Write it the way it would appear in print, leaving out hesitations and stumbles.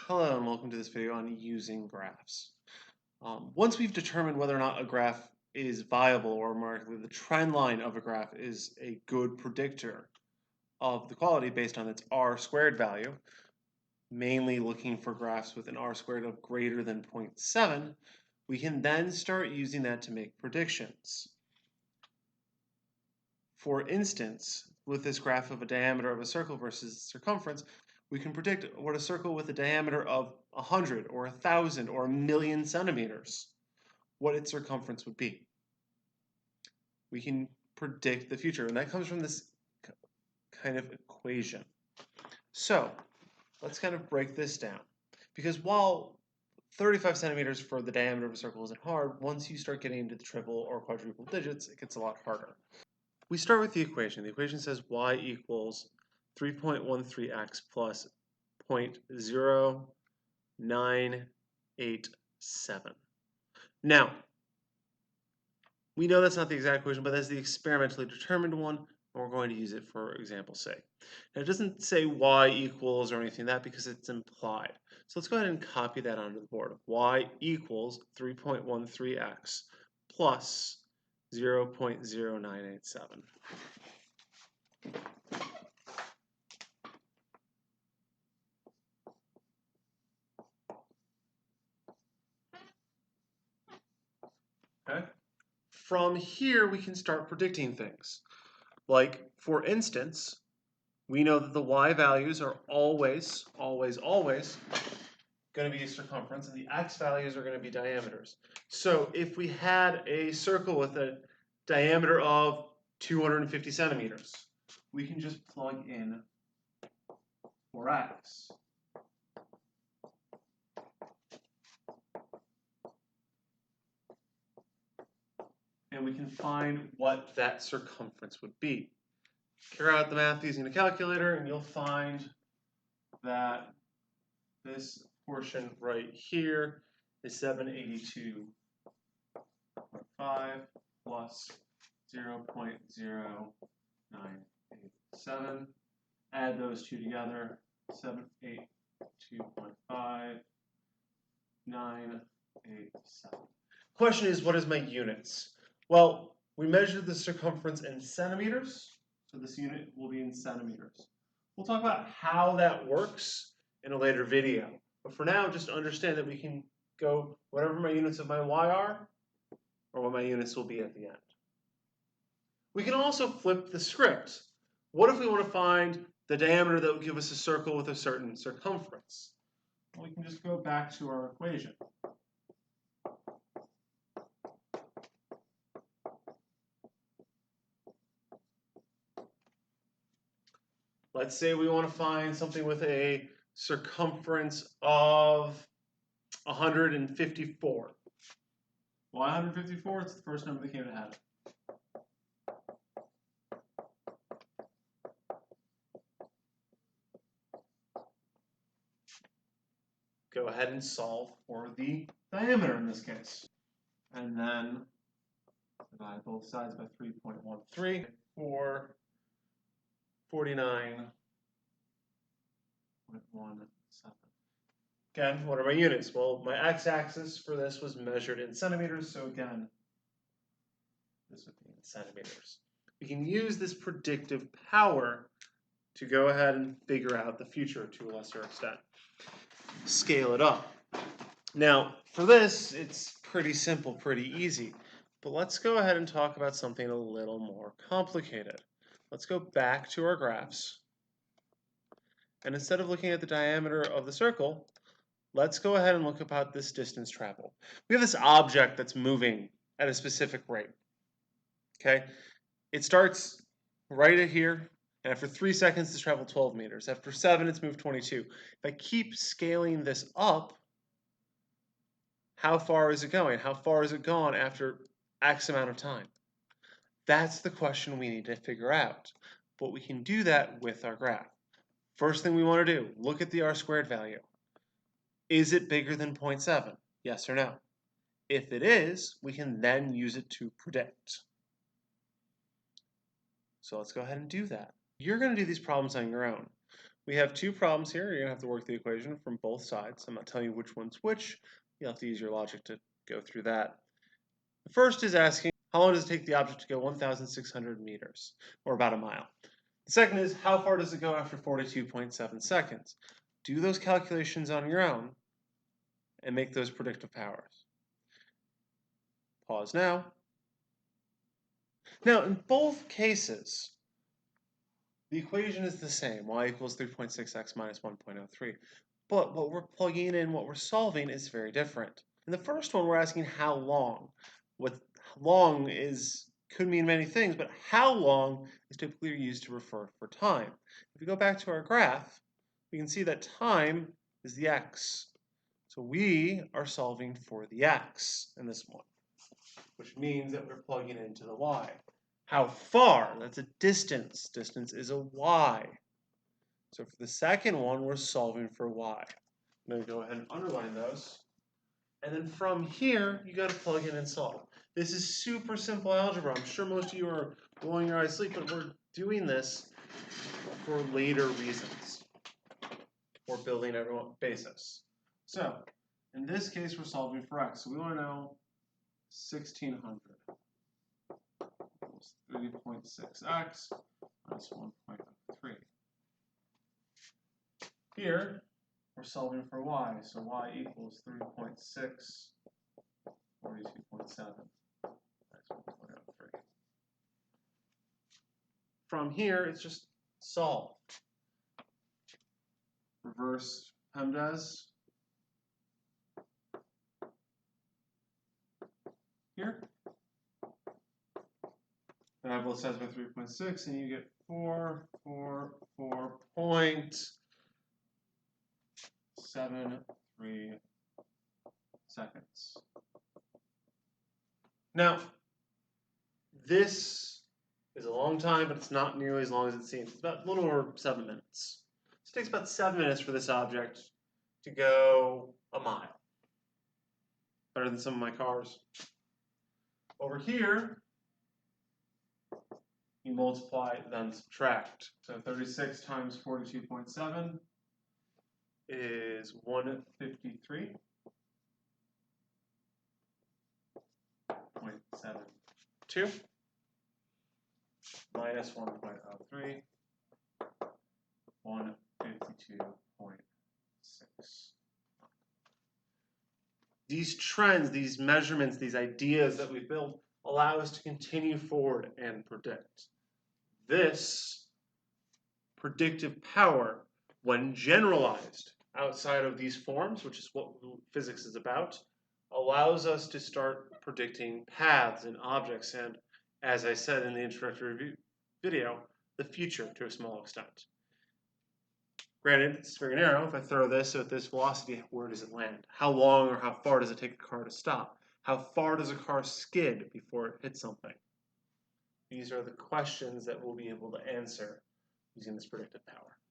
Hello and welcome to this video on using graphs. Once we've determined whether or not a graph is viable, or more likely the trend line of a graph is a good predictor of the quality based on its r squared value, mainly looking for graphs with an r squared of greater than 0.7, we can then start using that to make predictions. For instance, with this graph of a diameter of a circle versus circumference, we can predict what a circle with a diameter of 100 or 1,000 or 1,000,000 centimeters, what its circumference would be. We can predict the future, and that comes from this kind of equation. So let's kind of break this down, because while 35 centimeters for the diameter of a circle isn't hard, once you start getting into the triple or quadruple digits, it gets a lot harder. We start with the equation. The equation says y equals 3.13x plus 0.0987. Now, we know that's not the exact equation, but that's the experimentally determined one, and we're going to use it for example's sake. Now, it doesn't say y equals or anything like that because it's implied. So let's go ahead and copy that onto the board. Y equals 3.13x plus 0.0987. Okay. From here, we can start predicting things. Like, for instance, we know that the y values are always going to be circumference, and the x values are going to be diameters. So if we had a circle with a diameter of 250 centimeters, we can just plug in for x. And we can find what that circumference would be. Carry out the math using a calculator, and you'll find that this portion right here is 782.5 plus 0.0987. Add those two together, 782.5, 987. Question is, what is my units? Well, we measured the circumference in centimeters, so this unit will be in centimeters. We'll talk about how that works in a later video. But for now, just understand that we can go whatever my units of my y are, or what my units will be at the end. We can also flip the script. What if we want to find the diameter that will give us a circle with a certain circumference? Well, we can just go back to our equation. Let's say we want to find something with a circumference of 154. Why 154? It's the first number that came to head. Go ahead and solve for the diameter in this case. And then divide both sides by 3.13 for 49.17. Again, what are my units? Well, my x-axis for this was measured in centimeters, so again, this would be in centimeters. We can use this predictive power to go ahead and figure out the future to a lesser extent. Scale it up. Now, for this, it's pretty simple, pretty easy. But let's go ahead and talk about something a little more complicated. Let's go back to our graphs. And instead of looking at the diameter of the circle, let's go ahead and look about this distance traveled. We have this object that's moving at a specific rate. Okay? It starts right at here, and after 3 seconds, it's traveled 12 meters. After 7, it's moved 22. If I keep scaling this up, how far is it going? How far is it gone after X amount of time? That's the question we need to figure out. But we can do that with our graph. First thing we want to do, look at the r squared value. Is it bigger than 0.7? Yes or no? If it is, we can then use it to predict. So let's go ahead and do that. You're going to do these problems on your own. We have two problems here. You're going to have to work the equation from both sides. I'm not telling you which one's which. You'll have to use your logic to go through that. The first is asking, how long does it take the object to go 1,600 meters, or about a mile? The second is, how far does it go after 42.7 seconds? Do those calculations on your own and make those predictive powers. Pause now. Now, in both cases, the equation is the same, y equals 3.6x minus 1.03. But what we're plugging in, what we're solving is very different. In the first one, we're asking how long. What long could mean many things, but how long is typically used to refer for time. If we go back to our graph, we can see that time is the x. So we are solving for the x in this one, which means that we're plugging into the y. How far? That's a distance. Distance is a y. So for the second one, we're solving for y. I'm going to go ahead and underline those. And then from here, you got to plug in and solve. This is super simple algebra. I'm sure most of you are blowing your eyes to sleep, but we're doing this for later reasons. We're building everyone basis. So in this case, we're solving for x. So we want to know 1,600 equals 3.6x minus 1.3. Here, we're solving for y, so y equals 3.6, 42.7, that's 1.03. From here, it's just solve. Reverse PEMDAS. Here. And I both sides by 3.6, and you get 4.73 seconds. Now, this is a long time, but it's not nearly as long as it seems. It's about a little over 7 minutes. So it takes about 7 minutes for this object to go a mile. Better than some of my cars. Over here, you multiply, then subtract. So 36 times 42.7 is 153.72 minus 1.03, 152.6. These trends, these measurements, these ideas that we build allow us to continue forward and predict. This predictive power, when generalized outside of these forms, which is what physics is about, allows us to start predicting paths and objects and, as I said in the introductory video, the future to a small extent. Granted, it's very narrow. If I throw this at this velocity, where does it land? How long or how far does it take a car to stop? How far does a car skid before it hits something? These are the questions that we'll be able to answer using this predictive power.